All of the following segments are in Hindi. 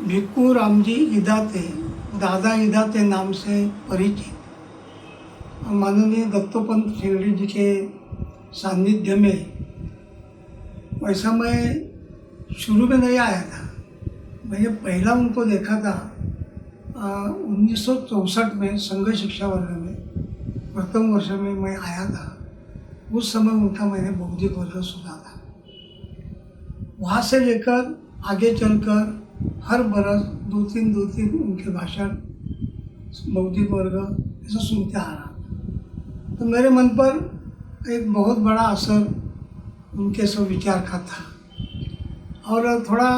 भिक्खू रामजी इदाते, दादा इदाते नाम से परिचित माननीय दत्तोपंत ठेंगड़ी जी के सानिध्य में, वैसा मैं शुरू में नहीं आया था। मैंने पहला उनको देखा था 1964 में संघ शिक्षा वर्ग में प्रथम वर्ष में मैं आया था। उस समय उनका मैंने बौद्धिक वर्ग सुना था। वहाँ से लेकर आगे चलकर हर बरस दो तीन उनके भाषण बौद्धिक वर्ग ऐसा सुनते आ रहा। तो मेरे मन पर एक बहुत बड़ा असर उनके सब विचार का था। और थोड़ा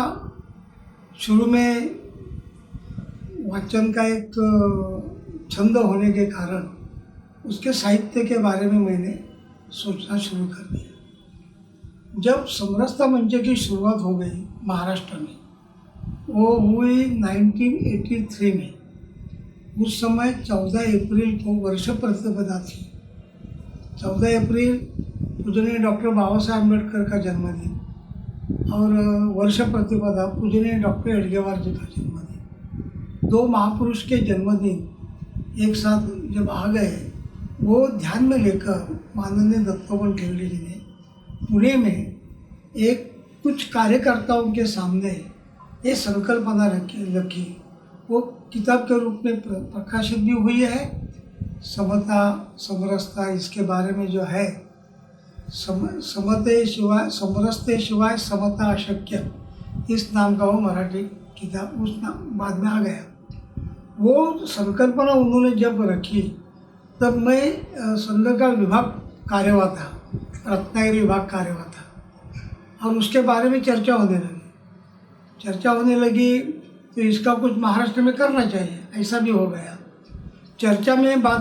शुरू में वाचन का एक छंद होने के कारण उसके साहित्य के बारे में मैंने सोचना शुरू कर दिया। जब समरसता मंच की शुरुआत हो गई महाराष्ट्र में, वो हुई 1983 में। उस समय 14 अप्रैल को वर्ष प्रतिपदा थी। 14 अप्रैल पूजनीय डॉक्टर बाबा साहेब अम्बेडकर का जन्मदिन और वर्ष प्रतिपदा पूजनीय डॉक्टर हेडगेवार जी का जन्मदिन। दो महापुरुष के जन्मदिन एक साथ जब आ गए, वो ध्यान में लेकर माननीय दत्तोपंत ठेंगड़ी जी ने पुणे में एक कुछ कार्यकर्ताओं के सामने ये संकल्पना रखी। वो किताब के रूप में प्रकाशित भी हुई है। समता समरसता इसके बारे में जो है, समते शिवाय समरसते शिवाय समता अशक्य, इस नाम का वो मराठी किताब उस नाम बाद में आ गया। वो संकल्पना उन्होंने जब रखी तब मैं संघ का विभाग कार्यवाह था, रत्नागिरी विभाग कार्यवाह था। और उसके बारे में चर्चा होने लगी तो इसका कुछ महाराष्ट्र में करना चाहिए, ऐसा भी हो गया। चर्चा में बार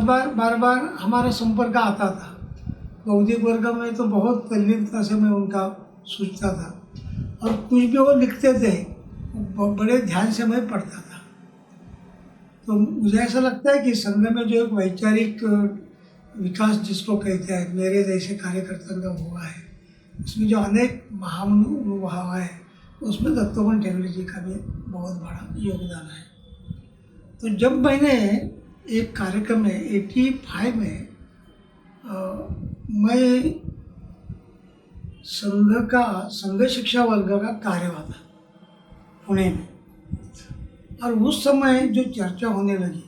बार हमारा संपर्क आता था। बौद्धिक वर्ग में तो बहुत तल्लीनता से मैं उनका सोचता था और कुछ भी वो लिखते थे बड़े ध्यान से मैं पढ़ता था। तो मुझे ऐसा लगता है कि संघ में जो एक वैचारिक विकास जिसको कहते हैं, मेरे जैसे कार्यकर्ता का हुआ है, उसमें जो अनेक महानुभाव है, उसमें दत्तोपंत ठेंगड़ी जी का भी बहुत बड़ा योगदान है। तो जब मैंने एक कार्यक्रम में 85 में मैं संघ शिक्षा वर्ग का कार्यवाह था पुणे में। और उस समय जो चर्चा होने लगी,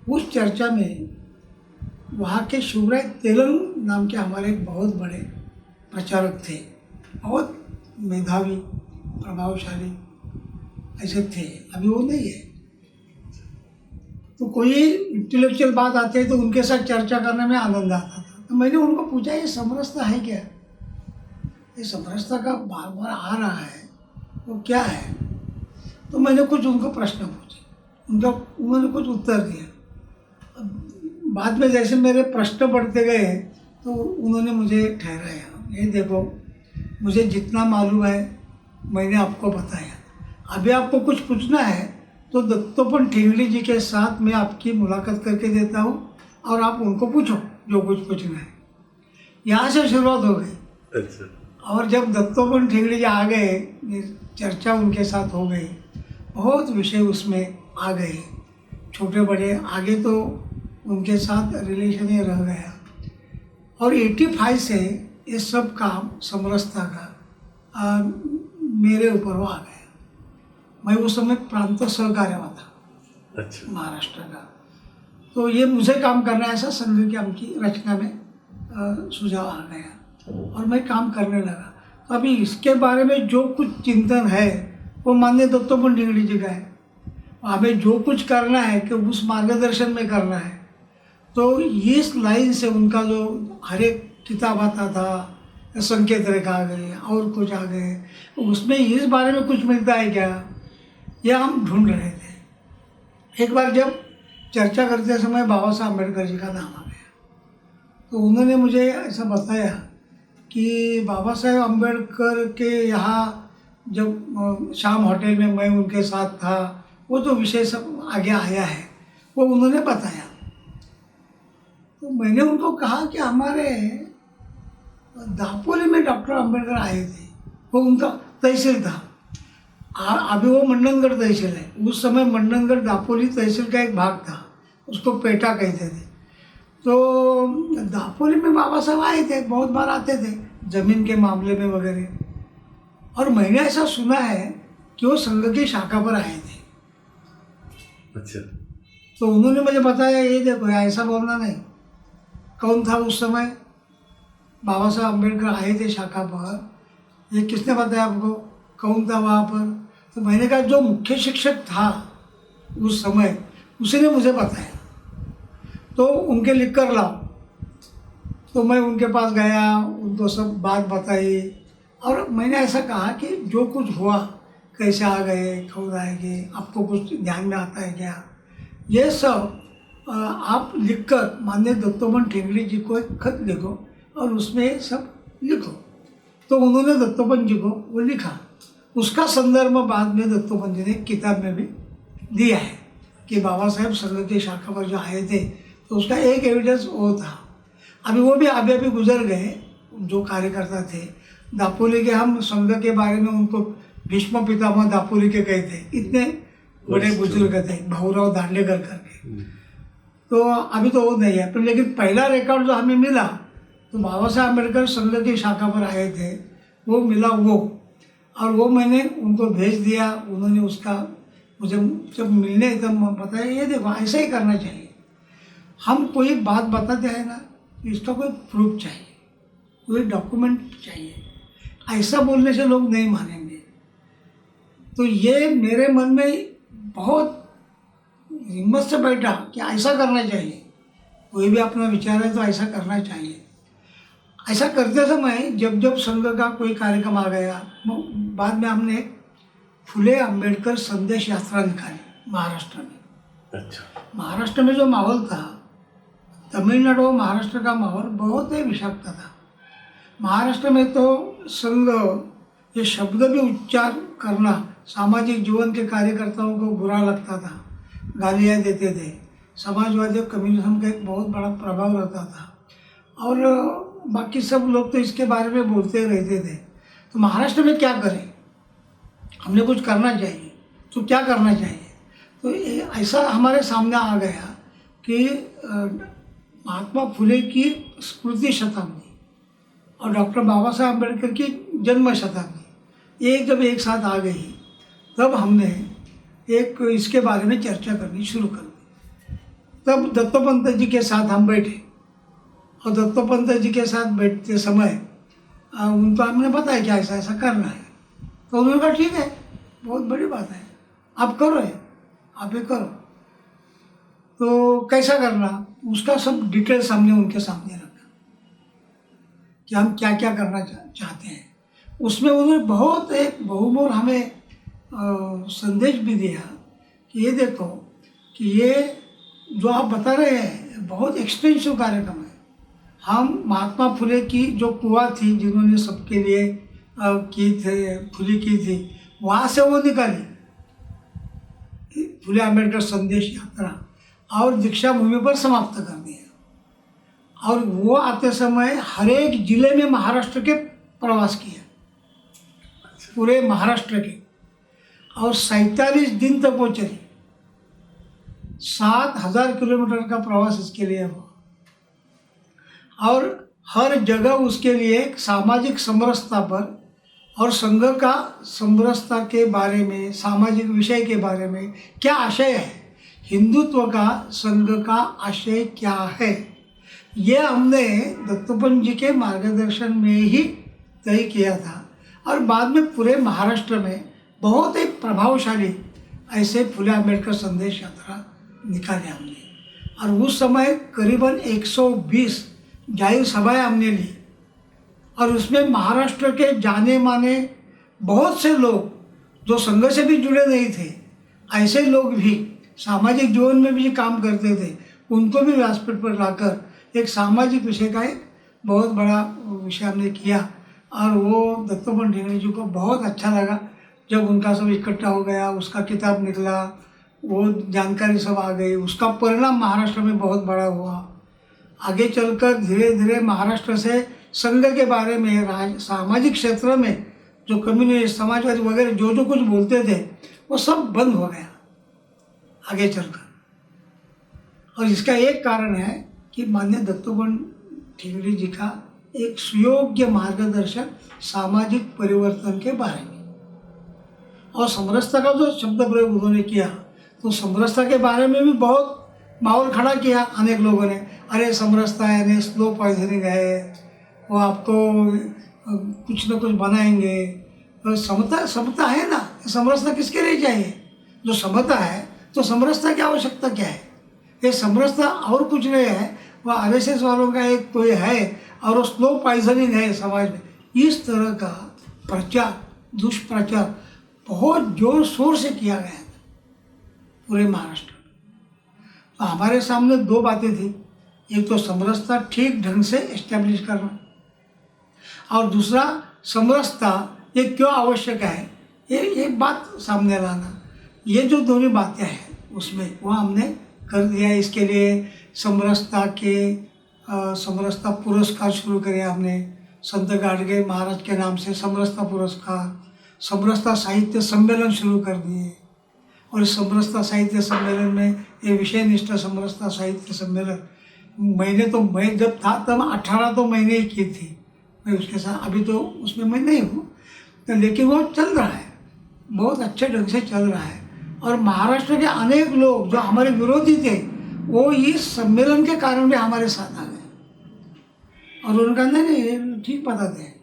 उस चर्चा में वहाँ के शिवराय तेलंग नाम के हमारे एक बहुत बड़े प्रचारक थे, बहुत मेधावी प्रभावशाली ऐसे थे। अभी वो नहीं है। तो कोई इंटेलेक्चुअल बात आते तो उनके साथ चर्चा करने में आनंद आता था। तो मैंने उनको पूछा, ये समरसता है क्या? ये समरसता का बार बार आ रहा है, वो क्या है? तो मैंने कुछ उनको प्रश्न पूछे, उन्होंने कुछ उत्तर दिया। बाद में जैसे मेरे प्रश्न बढ़ते गए तो उन्होंने मुझे ठहराया, ये देखो मुझे जितना मालूम है मैंने आपको बताया, अभी आपको कुछ पूछना है तो दत्तोपंत ठेंगड़ी जी के साथ मैं आपकी मुलाकात करके देता हूँ और आप उनको पूछो जो कुछ पूछना है। यहाँ से शुरुआत हो गई। अच्छा। और जब दत्तोपंत ठेंगड़ी जी आ गए, चर्चा उनके साथ हो गई, बहुत विषय उसमें आ गए, छोटे बड़े। आगे तो उनके साथ रिलेशन ही रह गया। और 85 से ये सब काम समरसता का मेरे ऊपर वो आ गया। मैं उस समय प्रांत सहकार्यवाह था। अच्छा। महाराष्ट्र का। तो ये मुझे काम करना है, ऐसा संघ की हमकी रचना में सुझाव आ गया और मैं काम करने लगा। तो अभी इसके बारे में जो कुछ चिंतन है वो माननीय दत्तोपंत ठेंगड़ी जी का है। हमें जो कुछ करना है कि उस मार्गदर्शन में करना है। तो इस लाइन से उनका जो हर एक किताब आता था, संकेत रेखा आ गए और कुछ आ गए, उसमें इस बारे में कुछ मिलता है क्या, यह हम ढूंढ रहे थे। एक बार जब चर्चा करते समय बाबा साहब अम्बेडकर जी का नाम आ गया, तो उन्होंने मुझे ऐसा बताया कि बाबा साहेब अम्बेडकर के यहाँ जब शाम होटल में मैं उनके साथ था, वो जो विषय सब आगे आया है वो उन्होंने बताया। तो मैंने उनको कहा कि हमारे दापोली में डॉक्टर अम्बेडकर आए थे, वो उनका तहसील था। अभी वो मंडनगढ़ तहसील है। उस समय मंडनगढ़ दापोली तहसील का एक भाग था, उसको पेटा कहते थे। तो दापोली में बाबा साहब आए थे, बहुत बार आते थे ज़मीन के मामले में वगैरह। और मैंने ऐसा सुना है कि वो संघ की शाखा पर आए थे। अच्छा। तो उन्होंने मुझे बताया, ये देखो ऐसा बोलना नहीं। कौन था उस समय? बाबा साहब अम्बेडकर आए थे शाखा पर, ये किसने बताया आपको? कौन था वहाँ पर? तो मैंने कहा जो मुख्य शिक्षक था उस समय, उसी ने मुझे बताया। तो उनके लिख कर लाओ। तो मैं उनके पास गया, उनको सब बात बताई, और मैंने ऐसा कहा कि जो कुछ हुआ, कैसे आ गए, कौन आएंगे, आपको कुछ ध्यान में आता है क्या? ये सब आप लिखकर माननीय दत्तोपंत ठेंगड़ी जी को एक खत लिखो और उसमें सब लिखो। तो उन्होंने दत्तोपंत जी को वो लिखा। उसका संदर्भ बाद में दत्तोपंत जी ने किताब में भी दिया है कि बाबा साहेब संघ की शाखा पर जो आए थे, तो उसका एक एविडेंस वो था। अभी वो भी अभी गुजर गए जो कार्यकर्ता थे दापोली के। हम संघ के बारे में उनको भीष्म पितामह दापोली के कहते, इतने बड़े बुजुर्ग थे, भाऊराव दांडेकर करके। तो अभी तो वो नहीं है, पर लेकिन पहला रिकॉर्ड जो हमें मिला, तो बाबा साहब अम्बेडकर संघ की शाखा पर आए थे, वो मिला वो। और वो मैंने उनको भेज दिया। उन्होंने उसका मुझे जब मिलने तब बताया, ये देखो ऐसा ही करना चाहिए। हम कोई बात बताते हैं ना, इसका कोई प्रूफ चाहिए, कोई डॉक्यूमेंट चाहिए। ऐसा बोलने से लोग नहीं मानेंगे। तो ये मेरे मन में बहुत हिम्मत से बैठा कि ऐसा करना चाहिए। कोई भी अपना विचार है तो ऐसा करना चाहिए। ऐसा करते समय जब जब संघ का कोई कार्यक्रम आ गया, बाद में हमने फुले अंबेडकर संदेश यात्रा निकाली महाराष्ट्र में। अच्छा। महाराष्ट्र में जो माहौल था, तमिलनाडु और महाराष्ट्र का माहौल बहुत ही विषाक्त था। महाराष्ट्र में तो संघ ये शब्द भी उच्चार करना सामाजिक जीवन के कार्यकर्ताओं को बुरा लगता था, गालियाँ देते थे। समाजवादी और कम्युनिज्म का एक बहुत बड़ा प्रभाव रहता था, और बाकी सब लोग तो इसके बारे में बोलते रहते थे। तो महाराष्ट्र में क्या करें, हमने कुछ करना चाहिए, तो क्या करना चाहिए? तो ऐसा हमारे सामने आ गया कि महात्मा फुले की स्मृति शताब्दी और डॉक्टर बाबा साहब अम्बेडकर की जन्म शताब्दी जब एक साथ आ गई, तब हमने एक इसके बारे में चर्चा करनी शुरू कर दी। तब दत्तोपंत जी के साथ हम बैठे, और दत्तोपंत जी के साथ बैठते समय उनको हमने बताया कि ऐसा ऐसा करना है। तो उन्होंने कहा ठीक है, बहुत बड़ी बात है, आप करो, आप ये करो। तो कैसा करना, उसका सब डिटेल्स हमने उनके सामने रखा कि हम क्या क्या करना चाहते हैं। उसमें उन्होंने बहुत एक बहुमूल्य हमें संदेश भी दिया कि ये देखो कि ये जो आप बता रहे हैं बहुत एक्सटेंसिव कार्यक्रम है। हम महात्मा फुले की जो कुआं थी, जिन्होंने सबके लिए की थे, खुली की थी, वहाँ से वो निकाली फुले अम्बेडकर संदेश यात्रा, और दीक्षा भूमि पर समाप्त कर दिया। और वो आते समय हर एक जिले में महाराष्ट्र के प्रवास किया, पूरे महाराष्ट्र के, और 47 दिन तक वो चली। 7000 किलोमीटर का प्रवास इसके लिए हुआ, और हर जगह उसके लिए एक सामाजिक समरसता पर और संघ का समरसता के बारे में, सामाजिक विषय के बारे में क्या आशय है, हिंदुत्व का संघ का आशय क्या है, ये हमने दत्तोपंत जी के मार्गदर्शन में ही तय किया था। और बाद में पूरे महाराष्ट्र में बहुत ही प्रभावशाली ऐसे फुले अम्बेडकर संदेश यात्रा निकाले हमने। और उस समय करीबन 120 जाहिर सभाएं हमने ली, और उसमें महाराष्ट्र के जाने माने बहुत से लोग जो संघ से भी जुड़े नहीं थे, ऐसे लोग भी सामाजिक जीवन में भी काम करते थे, उनको भी व्यासपीठ पर लाकर एक सामाजिक विषय का एक बहुत बड़ा विषय हमने किया। और वो दत्तोपंत ठेंगड़ी जी को बहुत अच्छा लगा जब उनका सब इकट्ठा हो गया, उसका किताब निकला, वो जानकारी सब आ गई, उसका परिणाम महाराष्ट्र में बहुत बड़ा हुआ। आगे चलकर धीरे धीरे महाराष्ट्र से संघ के बारे में सामाजिक क्षेत्र में जो कम्युनिस्ट समाजवादी वगैरह जो जो कुछ बोलते थे वो सब बंद हो गया आगे चलकर। और इसका एक कारण है कि माननीय दत्तोपंत ठेंगड़ी जी का एक सुयोग्य मार्गदर्शन सामाजिक परिवर्तन के बारे में, और समरसता का जो शब्द प्रयोग उन्होंने किया तो समरसता के बारे में भी बहुत माहौल खड़ा किया अनेक लोगों ने। अरे समरसता यानी स्लो पॉइजनिंग है, वो आपको कुछ न कुछ बनाएंगे। तो समता समता है ना, समरसता किसके लिए चाहिए? जो समता है तो समरसता की आवश्यकता क्या है? ये समरसता और कुछ नहीं है, वह आरएसएस वालों का एक कोई है और वो स्लो पॉइजनिंग है समाज में। इस तरह का प्रचार दुष्प्रचार बहुत जोर शोर से किया गया था पूरे महाराष्ट्र में। तो हमारे सामने दो बातें थी, एक तो समरसता ठीक ढंग से एस्टेब्लिश करना, और दूसरा समरसता ये क्यों आवश्यक है ये एक बात सामने लाना। ये जो दोनों बातें हैं उसमें वो हमने कर दिया। इसके लिए समरसता पुरस्कार शुरू करे हमने, संत गाडगे महाराज के नाम से समरसता पुरस्कार, समरसता साहित्य सम्मेलन शुरू कर दिए। और इस समरसता साहित्य सम्मेलन में ये विषय निष्ठ समरसता साहित्य सम्मेलन मैं जब था तब 18 तो महीने ही की थी मैं उसके साथ, अभी तो उसमें मैं नहीं हूँ, लेकिन वो चल रहा है, बहुत अच्छे ढंग से चल रहा है। और महाराष्ट्र के अनेक लोग जो हमारे विरोधी थे वो इस सम्मेलन के कारण भी हमारे साथ आ गए, और उनका नहीं ठीक बताते।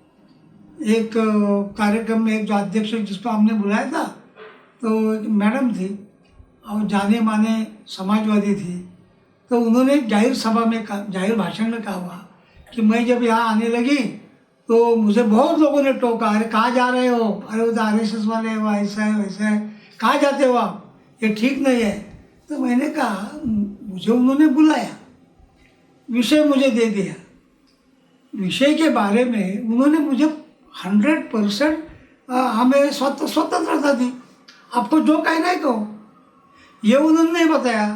एक कार्यक्रम में एक जो अध्यक्ष जिसको हमने बुलाया था तो एक मैडम थी और जाने माने समाजवादी थी, तो उन्होंने जाहिर सभा में जाहिर भाषण में कहा हुआ कि मैं जब यहाँ आने लगी तो मुझे बहुत लोगों ने टोका, अरे कहाँ जा रहे हो, अरे उधर आरएसएस वाले हैं, वो ऐसा है वैसा है, कहाँ जाते हो आप, ये ठीक नहीं है। तो मैंने कहा मुझे उन्होंने बुलाया, विषय मुझे दे दिया, विषय के बारे में उन्होंने मुझे 100% हमें स्वतंत्रता दी, आपको जो कहना है कहो। ये उन्होंने नहीं बताया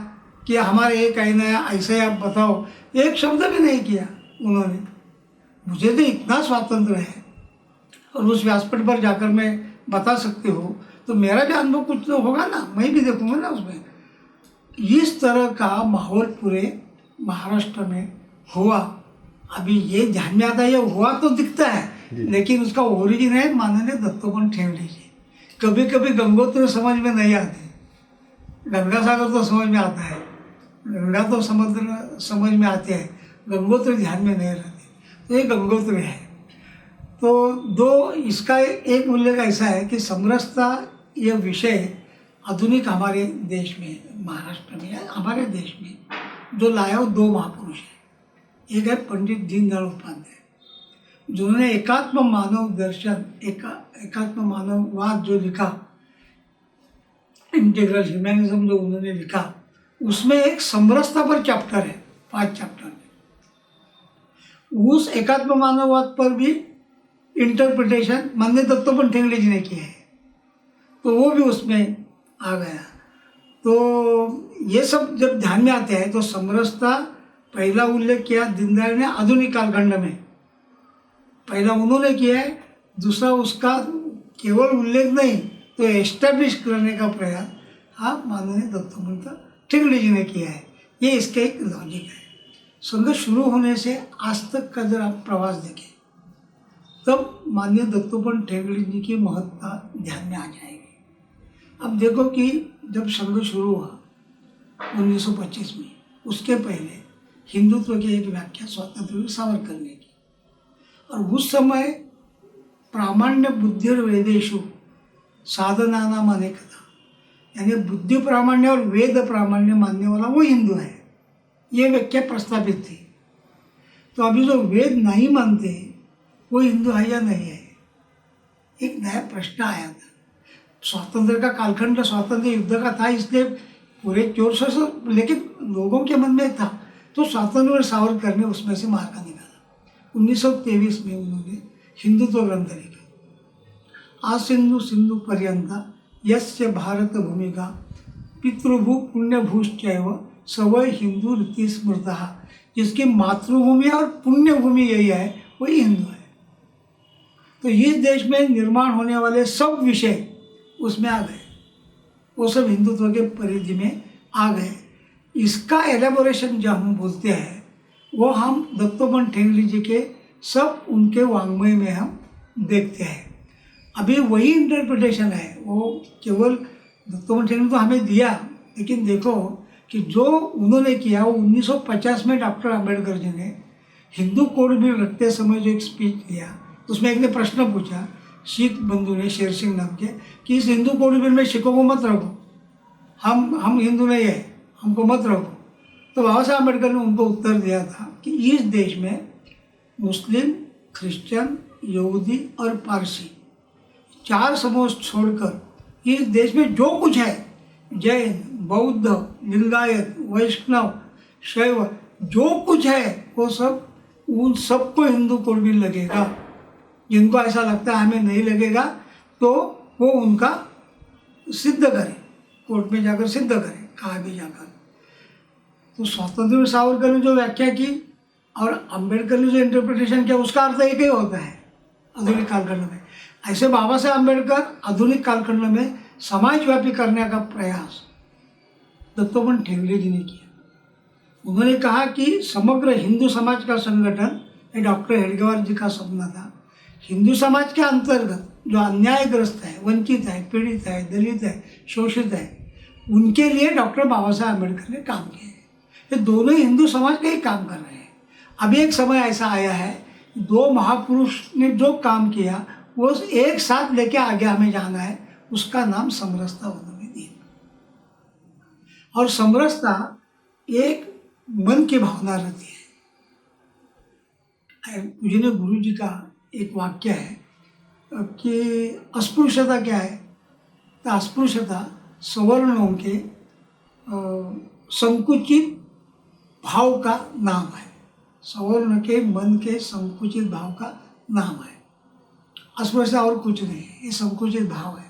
कि हमारे ये कहना है ऐसे आप बताओ, एक शब्द भी नहीं किया उन्होंने। मुझे तो इतना स्वातंत्र्य है और उस व्यासपीठ पर जाकर मैं बता सकती हूँ, तो मेरा भी अनुभव कुछ तो होगा ना, मैं भी देखूंगा ना उसमें। इस तरह का माहौल पूरे महाराष्ट्र में हुआ। अभी ये ध्यान में आता है, ये हुआ तो दिखता है लेकिन उसका ओरिजिन है माननीय दत्तोपंत ठेंगड़ी जी। कभी कभी गंगोत्री समझ में नहीं आती, गंगा सागर तो समझ में आता है, गंगा तो समुद्र समझ में आते हैं, गंगोत्री ध्यान में नहीं रहती, तो ये गंगोत्री है। तो दो इसका एक उल्लेख ऐसा है कि समरसता यह विषय आधुनिक हमारे देश में, महाराष्ट्र में, हमारे देश में जो लाया वो दो महापुरुष हैं। एक है पंडित दीनदयाल उपाध्याय, जिन्होंने एकात्म मानव दर्शन एकात्म मानववाद जो लिखा, इंटीग्रल ह्यूमैनिज्म जो उन्होंने लिखा, उसमें एक समरसता पर चैप्टर है, 5 चैप्टर में। उस एकात्म मानववाद पर भी इंटरप्रिटेशन माननीय दत्तोपंत ठेंगड़ी जी ने किया है, तो वो भी उसमें आ गया। तो ये सब जब ध्यान में आते हैं तो समरसता पहला उल्लेख किया दीनदयाल ने आधुनिक कालखंड में, पहला उन्होंने किया है। दूसरा उसका केवल उल्लेख नहीं तो एस्टैब्लिश करने का प्रयास आप माननीय दत्तोपंत ठेंगड़ी जी ने किया है। ये इसका एक लॉजिक है। संघर्ष शुरू होने से आज तक का जब आप प्रवास देखें तब माननीय दत्तोपंत ठेंगड़ी जी की महत्ता ध्यान में आ जाएगी। अब देखो कि जब संघर्ष शुरू हुआ 1925 में, उसके पहले हिंदुत्व की एक व्याख्या स्वतंत्र सावरकर ने की, और उस समय प्रामाण्य बुद्धिर्वेदेषु साधनानाम अनेकता, यानी बुद्धि प्रामाण्य और वेद प्रामाण्य मानने वाला वो हिंदू है, ये व्याख्या प्रस्तावित थी। तो अभी जो वेद नहीं मानते वो हिंदू है या नहीं है, एक नया प्रश्न आया था। स्वातंत्र्य का कालखंड स्वातंत्र्य युद्ध का था, इसलिए पूरे जोर से लेकिन लोगों के मन में था, तो स्वातंत्र्य सावरकर ने उसमें से मार्का निकाला। 1923 में उन्होंने हिंदुत्व ग्रंथ लिखा, आसिंधु सिंधु पर्यंता यस्य भारत भूमिका पितृभू पुण्यभूश्चैव सवै हिंदू रीति स्मृतः। जिसकी मातृभूमि और पुण्यभूमि यही है वही हिंदू है। तो इस देश में निर्माण होने वाले सब विषय उसमें आ गए, वो सब हिंदुत्व के परिधि में आ गए। इसका एलेबोरेशन जो हम बोलते हैं वो हम दत्तोपंत ठेंगड़ी जी के सब उनके वाङ्मय में हम देखते हैं। अभी वही इंटरप्रिटेशन है, वो केवल दत्तोपंत ठेंगड़ी तो हमें दिया, लेकिन देखो कि जो उन्होंने किया वो 1950 में डॉक्टर आम्बेडकर जी ने हिंदू कोड बिल रखते समय जो एक स्पीच दिया, उसमें एक ने प्रश्न पूछा सिख बंधु ने, शेर सिंह नाम के, कि इस हिंदू कोड बिल में सिखों को मत रखो, हम हिंदू नहीं है, हमको मत रखो। तो बाबा साहब अम्बेडकर ने उनको उत्तर दिया था कि इस देश में मुस्लिम, क्रिश्चियन, यहूदी और पारसी 4 समूह छोड़कर इस देश में जो कुछ है, जैन, बौद्ध, लिंगायत, वैष्णव, शैव, जो कुछ है वो सब, उन सबको हिंदू कोड बिल लगेगा। जिनको ऐसा लगता है हमें नहीं लगेगा तो वो उनका सिद्ध करें, कोर्ट में जाकर सिद्ध करें, कहाँ भी जाकर। तो स्वतंत्र सावरकर ने जो व्याख्या की और अंबेडकर ने जो इंटरप्रिटेशन किया, उसका अर्थ एक ही होता है आधुनिक कालखंड में। ऐसे बाबा साहब अम्बेडकर आधुनिक कालखंड में समाजव्यापी करने का प्रयास दत्तोपंत ठेंगड़ी जी ने किया। उन्होंने कहा कि समग्र हिंदू समाज का संगठन, ये डॉक्टर हेडगेवार जी का सपना था। हिंदू समाज के अंतर्गत जो अन्यायग्रस्त है, वंचित है, पीड़ित है, दलित है, शोषित है, उनके लिए डॉक्टर बाबा साहब अम्बेडकर ने काम किया है। ये दोनों ही हिंदू समाज का ही काम कर रहे हैं। अभी एक समय ऐसा आया है, 2 महापुरुष ने जो काम किया वो एक साथ लेके आगे हमें जाना है, उसका नाम समरसता उन्होंने दी। और समरसता एक मन की भावना रहती है। पूजनीय गुरु जी का एक वाक्य है कि अस्पृश्यता क्या है, तो अस्पृश्यता सवर्णों के संकुचित भाव का नाम है। सवर्ण के मन के संकुचित भाव का नाम है। अस्पृश्यता और कुछ नहीं है, ये संकुचित भाव है।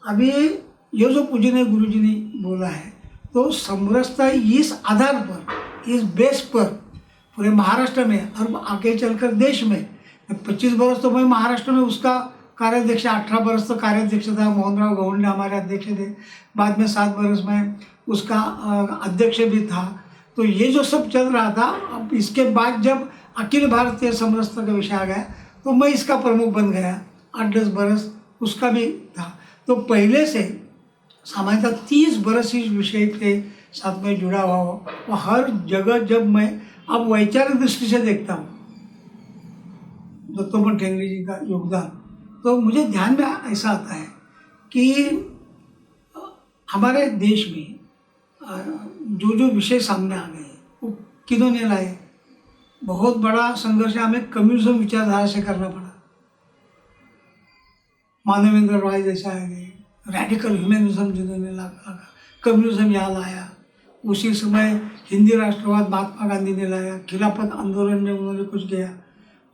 अभी ये जो पूजनीय गुरु जी ने बोला है, तो समरसता इस आधार पर, इस बेस पर पूरे महाराष्ट्र में और आगे चलकर देश में, 25 बरस तो मैं महाराष्ट्र में उसका कार्याध्यक्ष, 18 बरस तो कार्याध्यक्ष था, मोहनराव गवंडे हमारे अध्यक्ष थे, बाद में 7 बरस में उसका अध्यक्ष भी था। तो ये जो सब चल रहा था, अब इसके बाद जब अखिल भारतीय समरसता का विषय आ गया तो मैं इसका प्रमुख बन गया। 8-10 बरस उसका भी था। तो पहले से सामान्यतः 30 बरस इस विषय के साथ में जुड़ा हुआ हो, और हर जगह जब मैं अब वैचारिक दृष्टि से देखता हूँ दत्तोपंत ठेंगड़ी जी का योगदान, तो मुझे ध्यान में ऐसा आता है कि हमारे देश में जो जो विषय सामने आ गए वो किन्होंने लाए। बहुत बड़ा संघर्ष हमें कम्युनिज्म विचारधारा से करना पड़ा। मानवेंद्र रॉय जैसा आ गए, रेडिकल ह्यूमनिज्म जिन्होंने लगा, कम्युनिज्म यहाँ लाया। उसी समय हिंदी राष्ट्रवाद महात्मा गांधी ने लाया, खिलाफत आंदोलन में उन्होंने कुछ किया।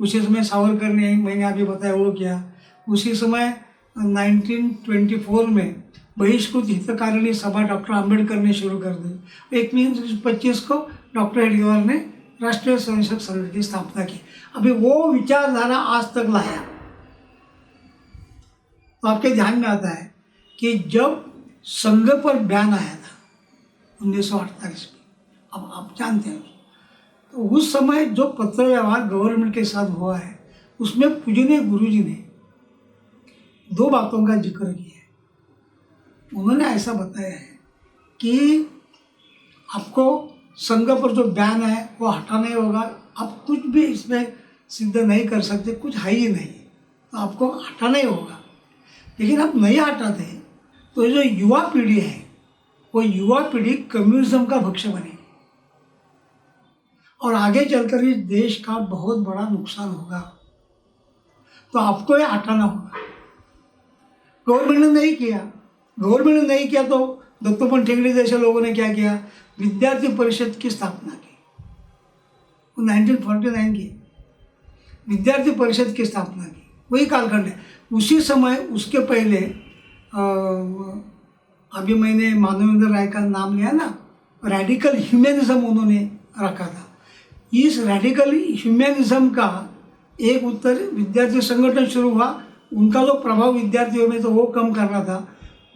उसी समय सावरकर ने, मैंने अभी बताया, वो किया। उसी समय 1924 में बहिष्कृत हितकारिणी सभा डॉक्टर आम्बेडकर ने शुरू कर दी। 1925 को डॉक्टर हेडगेवार ने राष्ट्रीय स्वयंसेवक संघ की स्थापना की। अभी वो विचारधारा आज तक लाया। तो आपके ध्यान में आता है कि जब संघ पर बयान आया था 1948 में, अब आप जानते हैं, तो उस समय जो पत्र व्यवहार गवर्नमेंट के साथ हुआ है, उसमें पूजनीय गुरुजी ने 2 बातों का जिक्र किया है। उन्होंने ऐसा बताया है कि आपको संघ पर जो बयान है वो हटाना ही होगा। आप कुछ भी इसमें सिद्ध नहीं कर सकते, कुछ है ही नहीं, तो आपको हटाना ही होगा। लेकिन आप नहीं हटाते तो जो युवा पीढ़ी है, वो युवा पीढ़ी कम्युनिज्म का भक्ष्य बनेगी और आगे चलकर इस देश का बहुत बड़ा नुकसान होगा। तो आपको ये हटाना होगा। गवर्नमेंट ने नहीं किया। गवर्नमेंट ने नहीं किया तो दत्तोपंत ठेंगड़ी जैसे लोगों ने क्या किया, विद्यार्थी परिषद की स्थापना की। 1949 की विद्यार्थी परिषद की स्थापना की, वही कालखंड है। उसी समय, उसके पहले अभी मैंने मानवेंद्र राय का नाम लिया ना, रेडिकल ह्यूमनिज्म उन्होंने रखा था। इस रेडिकल ह्यूमनिज्म का एक उत्तर विद्यार्थी संगठन शुरू हुआ, उनका जो प्रभाव विद्यार्थियों में तो वो कम करना था।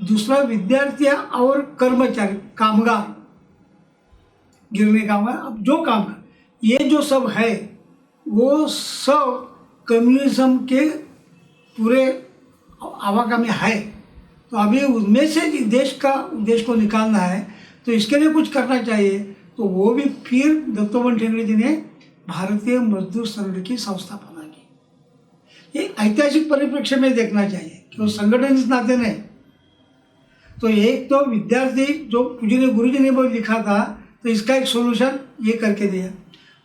दूसरा विद्यार्थी और कर्मचारी कामगार गिरने का अब जो काम ये जो सब है वो सब कम्युनिज्म के पूरे आवाका में है। तो अभी उनमें से देश को निकालना है, तो इसके लिए कुछ करना चाहिए। तो वो भी फिर दत्तोपंत ठेंगड़ी जी ने भारतीय मजदूर संघ की स्थापना की। ये ऐतिहासिक परिप्रेक्ष्य में देखना चाहिए कि वो संगठन इस नाते नहीं। तो एक तो विद्यार्थी जो गुरु जी ने वो लिखा था, तो इसका एक सोल्यूशन ये करके दिया।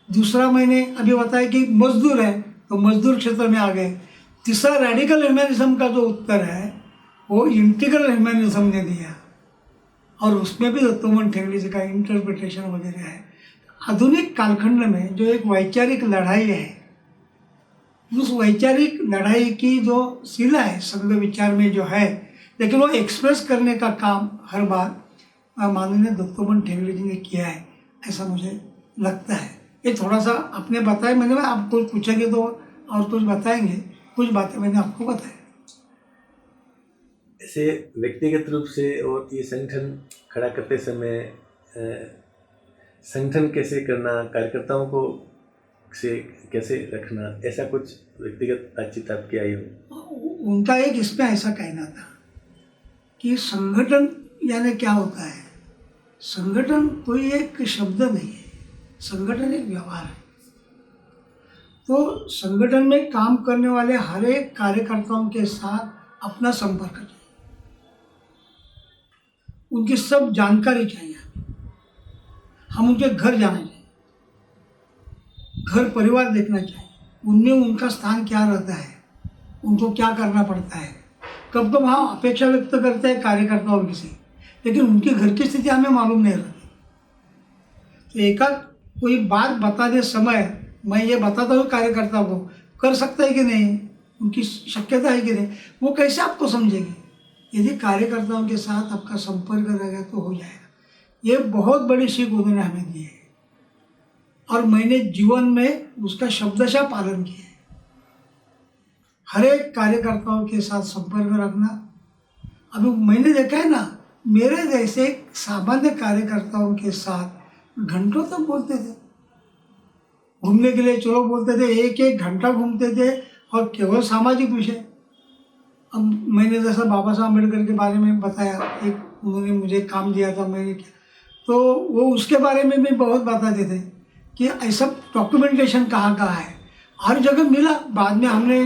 दूसरा मैंने अभी बताया कि मजदूर है, तो मजदूर क्षेत्र में आ गए। तीसरा रेडिकल ह्यूमैनिज्म का जो उत्तर है वो इंटीग्रल ह्यूमैनिज्म ने दिया, और उसमें भी दत्तोपंत ठेंगड़ी जी का इंटरप्रिटेशन वगैरह है। आधुनिक कालखंड में जो एक वैचारिक लड़ाई है, उस वैचारिक लड़ाई की जो शिला है संघ विचार में जो है, लेकिन वो एक्सप्रेस करने का काम हर बार माननीय दत्तोपंत ठेंगड़ी जी ने किया है, ऐसा मुझे लगता है। ये थोड़ा सा आपने बताया, मैंने आप कुछ पूछेंगे तो और कुछ बताएंगे, कुछ बातें मैंने आपको बताया। ऐसे व्यक्तिगत रूप से और ये संगठन खड़ा करते समय संगठन कैसे करना, कार्यकर्ताओं को से कैसे रखना, ऐसा कुछ व्यक्तिगत बातचीत आपकी आई हो? उनका एक इसमें ऐसा कहना था कि संगठन यानी क्या होता है। संगठन कोई एक शब्द नहीं है, संगठन एक व्यवहार है। तो संगठन में काम करने वाले हर एक कार्यकर्ताओं के साथ अपना संपर्क चाहिए, उनकी सब जानकारी चाहिए। हम उनके घर जाना चाहिए, घर परिवार देखना चाहिए, उनमें उनका स्थान क्या रहता है, उनको क्या करना पड़ता है। कब कब हम अपेक्षा व्यक्त करते हैं कार्यकर्ताओं की से, लेकिन उनके घर की स्थिति हमें मालूम नहीं रहती। तो एकाध कोई बात बताने समय मैं ये बताता हूँ कार्यकर्ता को, कर सकता है कि नहीं, उनकी शक्यता है कि नहीं, वो कैसे आपको समझेंगे। यदि कार्यकर्ताओं के साथ आपका संपर्क रहेगा तो हो जाएगा। ये बहुत बड़ी सीख उन्होंने हमें दी है, और मैंने जीवन में उसका शब्दशः पालन किया है। हर एक कार्यकर्ताओं के साथ संपर्क रखना। अभी मैंने देखा है ना, मेरे जैसे सामान्य कार्यकर्ताओं के साथ घंटों तक बोलते थे, घूमने के लिए चलो बोलते थे, एक एक घंटा घूमते थे, और केवल सामाजिक विषय। अब मैंने जैसा बाबा साहब अम्बेडकर के बारे में बताया, एक उन्होंने मुझे काम दिया था, मैंने किया, तो वो उसके बारे में भी बहुत बताते थे कि ऐसा डॉक्यूमेंटेशन कहाँ है। हर जगह मिला। बाद में हमने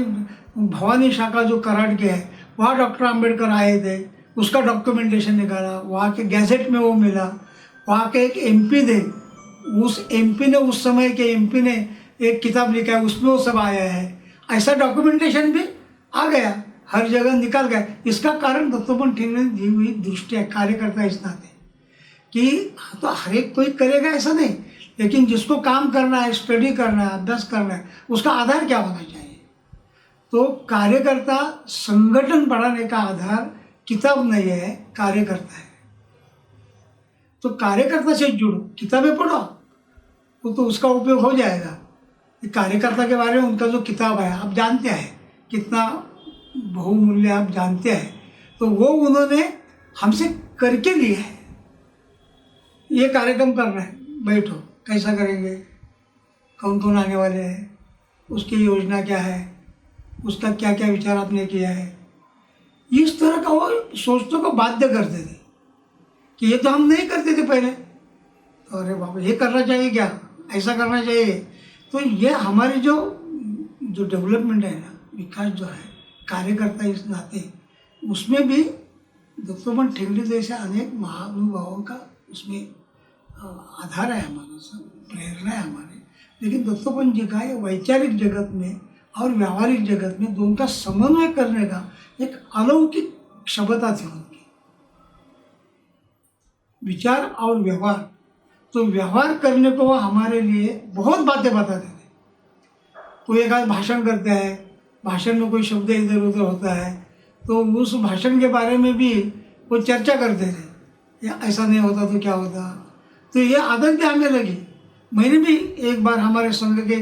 भवानी शाखा जो कराड़ के है, वहाँ डॉक्टर अम्बेडकर आए थे, उसका डॉक्यूमेंटेशन निकाला, वहाँ के गैजेट में वो मिला। वहाँ के एक एमपी थे, उस एमपी ने, उस समय के एमपी ने एक किताब लिखा है, उसमें वो सब आया है। ऐसा डॉक्यूमेंटेशन भी आ गया, हर जगह निकल गया। इसका कारण दत्तोपंत ठेंगड़ी ने दी हुई दृष्टि है, कार्यकर्ता इस नाते कि तो हर एक कोई करेगा ऐसा नहीं, लेकिन जिसको काम करना है, स्टडी करना है, अभ्यास करना है, उसका आधार क्या होना चाहिए। तो कार्यकर्ता, संगठन बढ़ाने का आधार किताब नहीं है, कार्यकर्ता है। तो कार्यकर्ता से जुड़ो, किताबें पढ़ो, वो तो उसका उपयोग हो जाएगा। कार्यकर्ता के बारे में उनका जो किताब है, आप जानते हैं कितना बहुमूल्य, आप जानते हैं। तो वो उन्होंने हमसे करके लिया है। ये कार्यक्रम करना है, बैठो, कैसा करेंगे, कौन कौन आने वाले हैं, उसकी योजना क्या है, उसका क्या क्या विचार आपने किया है। इस तरह का वो सोचने को बाध्य करते थे कि ये तो हम नहीं करते थे पहले, तो अरे बाबा ये करना चाहिए, क्या ऐसा करना चाहिए। तो ये हमारी जो डेवलपमेंट है ना, विकास जो है कार्यकर्ता इस नाते, उसमें भी दत्तोपंत ठेंगड़ी जैसे अनेक महानुभावों का उसमें आधार है, हमारा सब प्रेरणा है हमारे। लेकिन दत्तोपंत जी का ये वैचारिक जगत में और व्यावहारिक जगत में दोनों का समन्वय करने का एक अलौकिक क्षमता थी उनकी, विचार और व्यवहार। तो व्यवहार करने को वो हमारे लिए बहुत बातें बताते थे। कोई एक आध भाषण करते हैं, भाषण में कोई शब्द इधर उधर होता है, तो उस भाषण के बारे में भी वो चर्चा करते थे, या ऐसा नहीं होता तो क्या होता। तो ये आदत भी हमें लगी। मैंने भी एक बार हमारे संघ के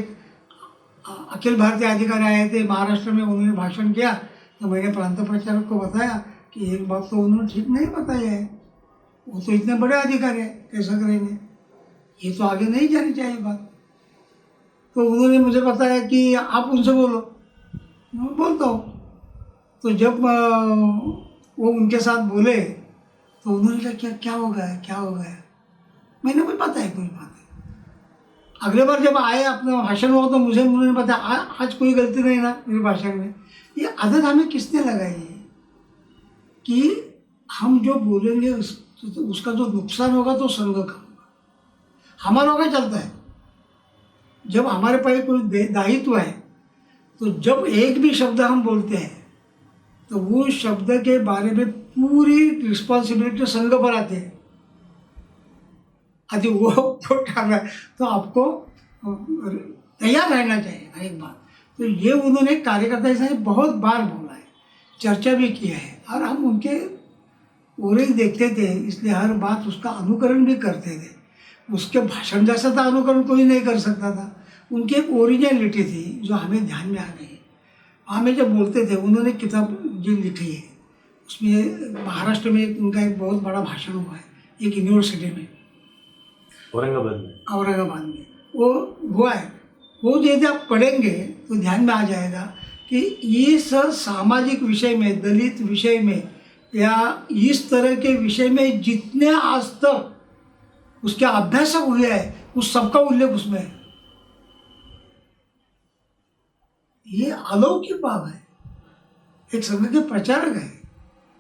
अखिल भारतीय अधिकारी आए थे महाराष्ट्र में, उन्होंने भाषण किया तो मैंने प्रांत प्रचारक को बताया कि एक बात तो उन्होंने ठीक नहीं बताई है, वो तो इतने बड़े अधिकारी है, कैसा करेंगे, ये तो आगे नहीं जानी चाहिए बात। तो उन्होंने मुझे बताया कि आप उनसे बोलो। मैं बोलता हूँ। तो जब वो उनके साथ बोले तो उन्होंने कहा क्या क्या हो गया, क्या हो गया। मैंने कुछ पता है, कुछ बात है। अगले बार जब आए अपना भाषण हुआ तो मुझे उन्होंने बताया आज कोई गलती नहीं ना मेरे भाषण में। ये आदत हमें किसने लगाई है कि हम जो बोलेंगे उसका जो नुकसान होगा तो संघ का होगा, हमारा होगा चलता है। जब हमारे पास कोई दायित्व है तो जब एक भी शब्द हम बोलते हैं तो वो शब्द के बारे में पूरी रिस्पॉन्सिबिलिटी संघ पर आती है। यदि वो उठाना है तो आपको तैयार रहना चाहिए हर एक बात। तो ये उन्होंने कार्यकर्ता से बहुत बार बोला है, चर्चा भी किया है, और हम उनके ओरिजिन देखते थे, इसलिए हर बात उसका अनुकरण भी करते थे। उसके भाषण जैसा था अनुकरण कोई नहीं कर सकता था। उनकी एक ओरिजिनलिटी थी जो हमें ध्यान में आ गई। हमें जब बोलते थे, उन्होंने किताब जो लिखी है उसमें महाराष्ट्र में उनका एक बहुत बड़ा भाषण हुआ है एक यूनिवर्सिटी में, औरंगाबाद में वो हुआ है। वो यदि आप पढ़ेंगे तो ध्यान में आ जाएगा कि इस सामाजिक विषय में, दलित विषय में या इस तरह के विषय में जितने आज तक उसके अभ्यासक हुए हैं उस सबका उल्लेख उसमें है। ये अलौकिक भाव है। एक संघ के प्रचारक है,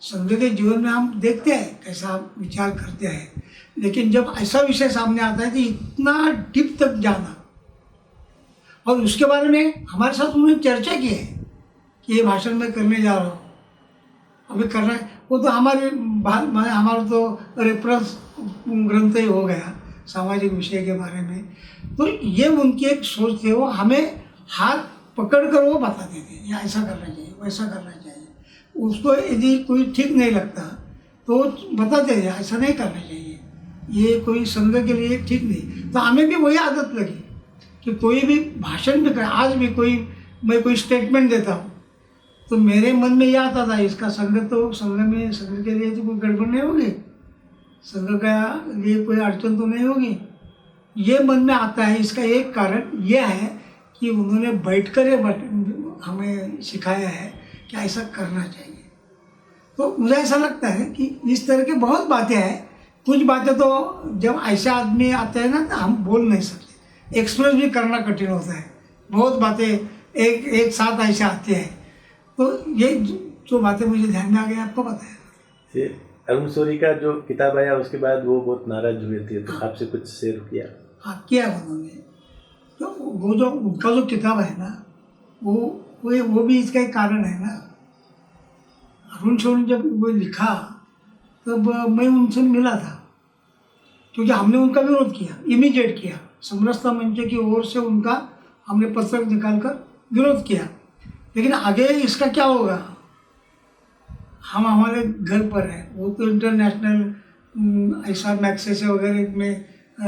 संघ के जीवन में हम देखते हैं कैसा विचार करते हैं, लेकिन जब ऐसा विषय सामने आता है तो इतना डीप तक जाना, और उसके बारे में हमारे साथ उन्होंने चर्चा की है कि ये भाषण में करने जा रहा हूँ, अभी करना है। वो तो हमारा तो रेफरेंस ग्रंथ ही हो गया सामाजिक विषय के बारे में। तो ये उनकी एक सोच थी, वो हमें हाथ पकड़ कर वो बताते थे या ऐसा करना चाहिए, वैसा करना चाहिए। उसको यदि कोई ठीक नहीं लगता तो बताते थे ऐसा नहीं करना चाहिए, ये कोई संघ के लिए ठीक नहीं। तो हमें भी वही आदत लगी कि कोई भी भाषण भी कर, आज भी मैं कोई स्टेटमेंट देता हूँ तो मेरे मन में ये आता था इसका संघ के लिए तो कोई गड़बड़ नहीं होगी, संघ का लिए कोई अड़चन तो नहीं होगी, ये मन में आता है। इसका एक कारण यह है कि उन्होंने बैठकर हमें सिखाया है कि ऐसा करना चाहिए। तो मुझे ऐसा लगता है कि इस तरह की बहुत बातें हैं। कुछ बातें तो जब ऐसे आदमी आते हैं ना तो हम बोल नहीं सकते, एक्सप्रेस भी करना कठिन होता है। बहुत बातें एक साथ ऐसे आती हैं। तो ये जो बातें मुझे ध्यान में आ गई आपको पता है। अरुण शौरी का जो किताब आया उसके बाद वो बहुत नाराज हुए थे, तो आपसे कुछ शेयर किया? हाँ किया उन्होंने। तो वो जो उनका जो किताब है ना वो भी इसका एक कारण है ना। अरुण शौरी जब वो लिखा तब मैं उनसे मिला था, क्योंकि हमने उनका विरोध किया, इमीडिएट किया। समरसता मंच की ओर से उनका हमने पत्र निकाल कर विरोध किया। लेकिन आगे इसका क्या होगा, हम हमारे घर पर हैं, वो तो इंटरनेशनल ऐसा मैक्सेस वगैरह में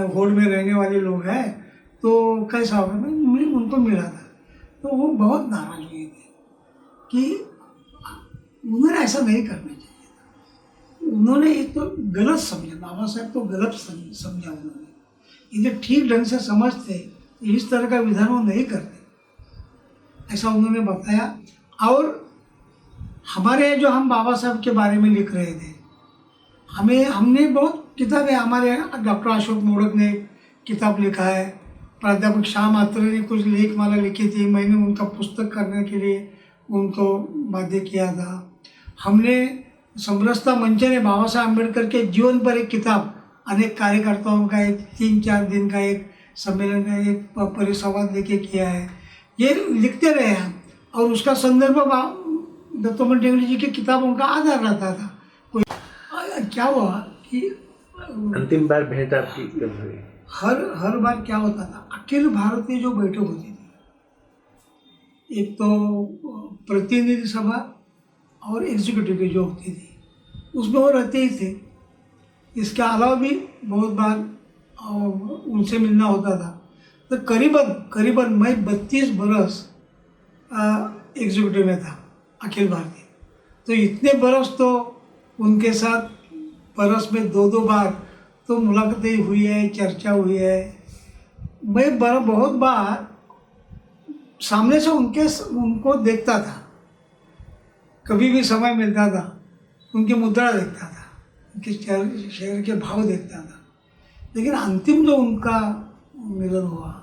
होड़ में रहने वाले लोग हैं, तो कैसा होगा। मैं उनको मिला था तो वो बहुत नाराज हुए थे कि उन्होंने ऐसा नहीं करना चाहिए था। उन्होंने एक तो गलत समझा, बाबा साहब तो गलत समझा उन्होंने। इन्हें ठीक ढंग से समझते तो इस तरह का विधान वो नहीं करते, ऐसा उन्होंने बताया। और हमारे जो हम बाबा साहब के बारे में लिख रहे थे, हमने बहुत किताबें, हमारे डॉक्टर अशोक मोडक ने किताब लिखा है, प्राध्यापक श्याम आत्रे ने कुछ लेखमाला लिखी थी, मैंने उनका पुस्तक करने के लिए उनको बाध्य किया था। हमने समरसता मंच ने बाबा साहब अम्बेडकर के जीवन पर एक किताब, अनेक कार्यकर्ताओं का एक 3-4 दिन का एक सम्मेलन का एक परिसंवाद लेके किया है। ये लिखते रहे हैं और उसका संदर्भ दत्तोपंत ठेंगड़ी जी की किताबों का आधार रहता था। कोई क्या हुआ कि अंतिम बार भेंट आपकी कब हुई? हर बार क्या होता था, अखिल भारतीय जो बैठक होती थी, एक तो प्रतिनिधि सभा और एग्जीक्यूटिव की जो होती थी उसमें वो रहते ही थे। इसके अलावा भी बहुत बार उनसे मिलना होता था। तो करीबन मैं 32 बरस एग्जीक्यूटिव में था अखिल भारतीय। तो इतने बरस तो उनके साथ बरस में 2-2 बार तो मुलाकातें हुई है, चर्चा हुई है। मैं बहुत बार सामने से उनको देखता था, कभी भी समय मिलता था उनकी मुद्रा देखता था, उनके शहर के भाव देखता था। लेकिन अंतिम जो उनका मिलन हुआ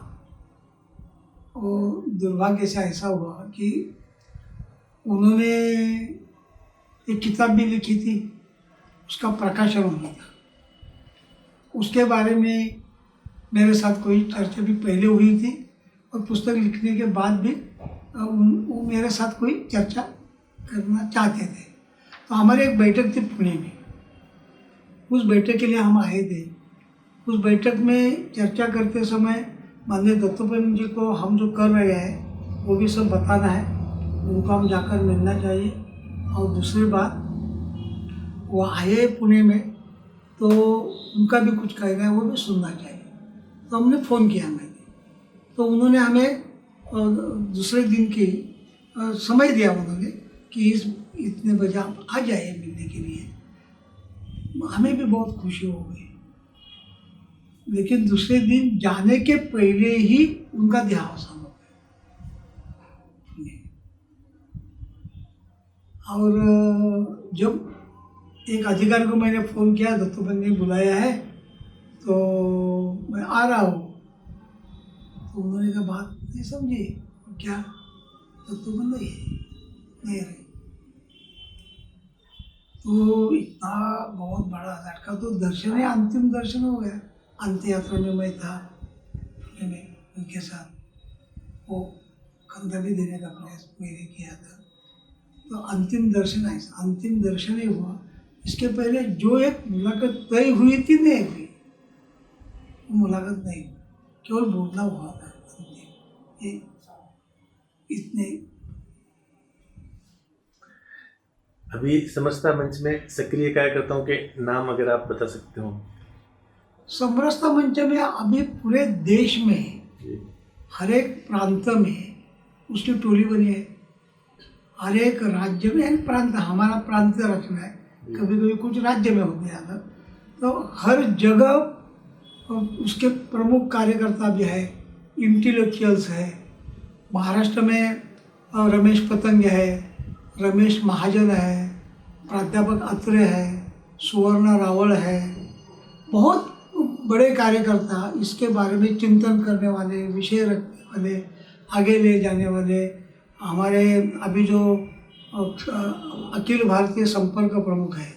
वो दुर्भाग्य से ऐसा हुआ कि उन्होंने एक किताब भी लिखी थी, उसका प्रकाशन होना था। उसके बारे में मेरे साथ कोई चर्चा भी पहले हुई थी और पुस्तक लिखने के बाद भी वो मेरे साथ कोई चर्चा करना चाहते थे। तो हमारी एक बैठक थी पुणे में, उस बैठक के लिए हम आए थे। उस बैठक में चर्चा करते समय माननीय दत्तोपंत जी को हम जो कर रहे हैं वो भी सब बताना है, उनको हम जाकर मिलना चाहिए। और दूसरी बात, वो आए पुणे में तो उनका भी कुछ कहना है वो भी सुनना चाहिए। तो हमने फ़ोन किया मैंने, तो उन्होंने हमें दूसरे दिन की समय दिया उन्होंने कि इतने बजे आप आ जाइए मिलने के लिए। हमें भी बहुत खुशी हो गई। लेकिन दूसरे दिन जाने के पहले ही उनका देहावसान हो गया। और जब एक अधिकारी को मैंने फ़ोन किया, दत्तोपंत ने बुलाया है तो मैं आ रहा हूँ, तो उन्होंने कहा बात नहीं समझी, क्या दत्तोपंत नहीं रहे। तो इतना बहुत बड़ा झटका। तो दर्शन है, अंतिम दर्शन हो गया। अंत यात्रा में मैं था, मैंने उनके साथ वो कंधा भी देने का प्रयास मैंने किया था। तो अंतिम दर्शन ही हुआ। इसके पहले जो एक मुलाकात तय हुई थी नहीं हुई, वो मुलाकात नहीं हुई, केवल बोलना हुआ था अंतिम। ये इतने। अभी समरसता मंच में सक्रिय कार्यकर्ताओं के नाम अगर आप बता सकते हो। समरसता मंच में अभी पूरे देश में हर एक प्रांत में उसकी टोली बनी है। हर एक राज्य में, प्रांत, हमारा प्रांत रखना है, कभी कभी कुछ राज्य में होते हैं, तो हर जगह उसके प्रमुख कार्यकर्ता भी है, इंटेलेक्चुअल्स है। महाराष्ट्र में रमेश पतंग है, रमेश महाजन है, प्राध्यापक अत्रे है, सुवर्ण रावल है। बहुत बड़े कार्यकर्ता इसके बारे में चिंतन करने वाले, विषय रखने वाले, आगे ले जाने वाले। हमारे अभी जो अखिल भारतीय संपर्क प्रमुख है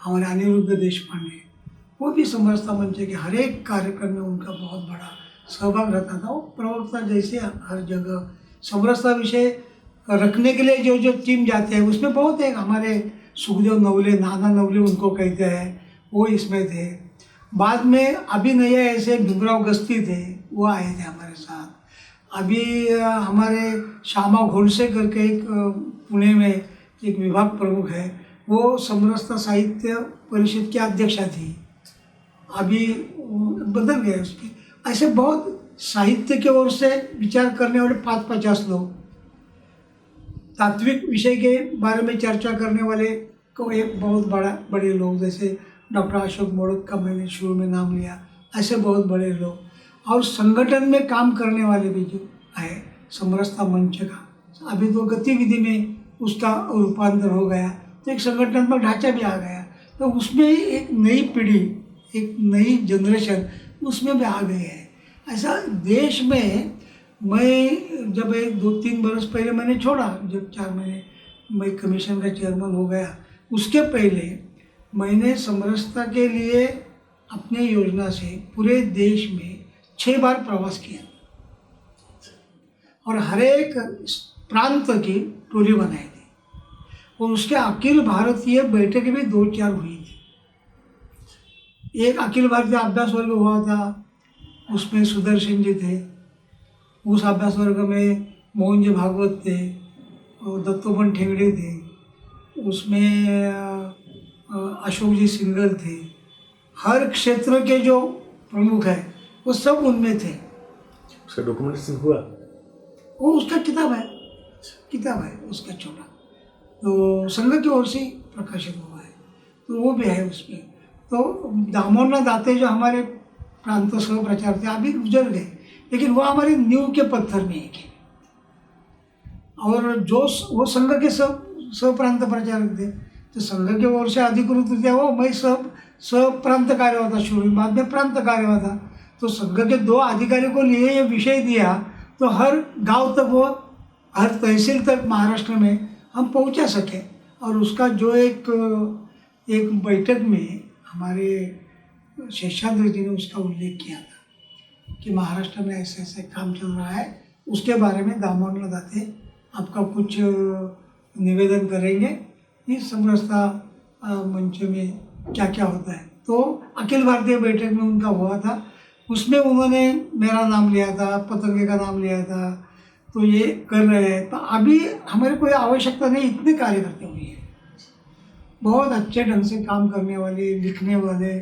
हमारे अनिरुद्ध देशपांडे, वो भी समरसता मंच के हर एक कार्यक्रम में उनका बहुत बड़ा सहभाग रहता था। वो प्रवक्ता जैसे हर जगह समरसता विषय रखने के लिए जो टीम जाते हैं उसमें बहुत है। हमारे सुखदेव नवले, नाना नवले उनको कहते हैं, वो इसमें थे। बाद में अभी नए ऐसे भीमराव गस्ती थे, वो आए थे हमारे साथ। अभी हमारे श्यामा घोड़से करके एक पुणे में एक विभाग प्रमुख है, वो समरसता साहित्य परिषद की अध्यक्षा थी, अभी बदल गए उसके। ऐसे बहुत साहित्य की ओर से विचार करने वाले 5-50 लोग, तात्विक विषय के बारे में चर्चा करने वाले को एक बहुत बड़े लोग, जैसे डॉक्टर अशोक मोड़क का मैंने शुरू में नाम लिया, ऐसे बहुत बड़े लोग। और संगठन में काम करने वाले भी जो है समरसता मंच का, अभी तो गतिविधि में उसका रूपांतर हो गया, तो एक संगठनात्मक ढांचा भी आ गया। तो उसमें एक नई पीढ़ी, एक नई जनरेशन उसमें भी आ गई है। ऐसा देश में मैं जब 2-3 बरस पहले मैंने छोड़ा, जब 4 महीने मैं कमीशन का चेयरमैन हो गया, उसके पहले मैंने समरसता के लिए अपने योजना से पूरे देश में 6 बार प्रवास किया और हर एक प्रांत की टोली बनाई थी। और उसके अखिल भारतीय बैठकें भी 2-4 हुई थी। एक अखिल भारतीय अभ्यास वर्ग हुआ था, उसमें सुदर्शन जी थे। उस अभ्यास वर्ग में मोहन जी भागवत थे और दत्तोपंत ठेंगड़े थे। उसमें अशोक जी सिंगल थे। हर क्षेत्र के जो प्रमुख हैं वो सब उनमें थे। उसका डॉक्यूमेंटेशन हुआ? वो उसका किताब है उसका छोटा, तो संघ की ओर से ही प्रकाशित हुआ है, तो वो भी है उसमें। तो दामोदर दाते जो हमारे प्रांत सह प्रचार थे, अभी गुजर गए, लेकिन वो हमारे नींव के पत्थर में एक है। और जो वो संघ के सब प्रांत प्रचारक थे, तो संघ की ओर से अधिकृत थे वो। मैं सब प्रांत कार्य होता शुरू में, बाद में प्रांत कार्य होता। तो संघ के 2 अधिकारी को लिए ये विषय दिया, तो हर गांव तक वो, हर तहसील तक महाराष्ट्र में हम पहुंचा सके। और उसका जो एक बैठक में हमारे शेषाद्रि जी ने उसका उल्लेख किया था कि महाराष्ट्र में ऐसे ऐसे काम चल रहा है, उसके बारे में दामोदर दाते आपका कुछ निवेदन करेंगे इस समरसता मंच में क्या क्या होता है। तो अखिल भारतीय बैठक में उनका हुआ था, उसमें उन्होंने मेरा नाम लिया था, पतंगे का नाम लिया था। तो ये कर रहे हैं, तो अभी हमारे कोई आवश्यकता नहीं, इतने कार्यकर्ते हुए हैं, बहुत अच्छे ढंग से काम करने वाले, लिखने वाले,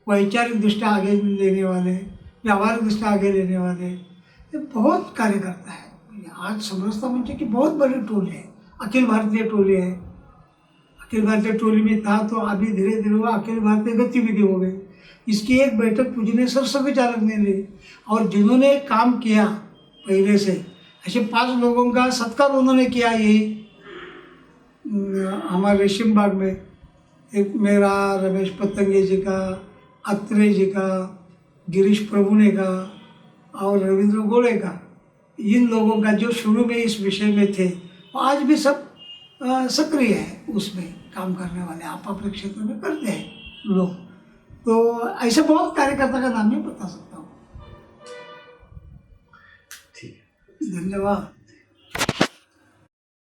वैचारिक दृष्टि आगे लेने वाले, व्यावहारिक दृष्टि आगे लेने वाले, ये बहुत कार्यकर्ता है। आज समरसता मंच की बहुत बड़ी टोली है, अखिल भारतीय टोली है। अखिल भारतीय टोली में था, तो अभी धीरे धीरे वो अखिल भारतीय गतिविधि हो गई। इसकी एक बैठक पूजनीय सर संघ चालक ने ली, और जिन्होंने काम किया पहले से, ऐसे 5 लोगों का सत्कार उन्होंने किया। यही हमारे रेशिम बाग में एक मेरा, रमेश पतंगे जी का, अत्रे जी का, गिरीश प्रभुने का और रविंद्र गोड़े का, इन लोगों का जो शुरू में इस विषय में थे, वो आज भी सब सक्रिय है, उसमें काम करने वाले, आप अपने क्षेत्र में करते हैं लोग। तो ऐसे बहुत कार्यकर्ता का नाम मैं बता सकता हूँ। ठीक है, धन्यवाद।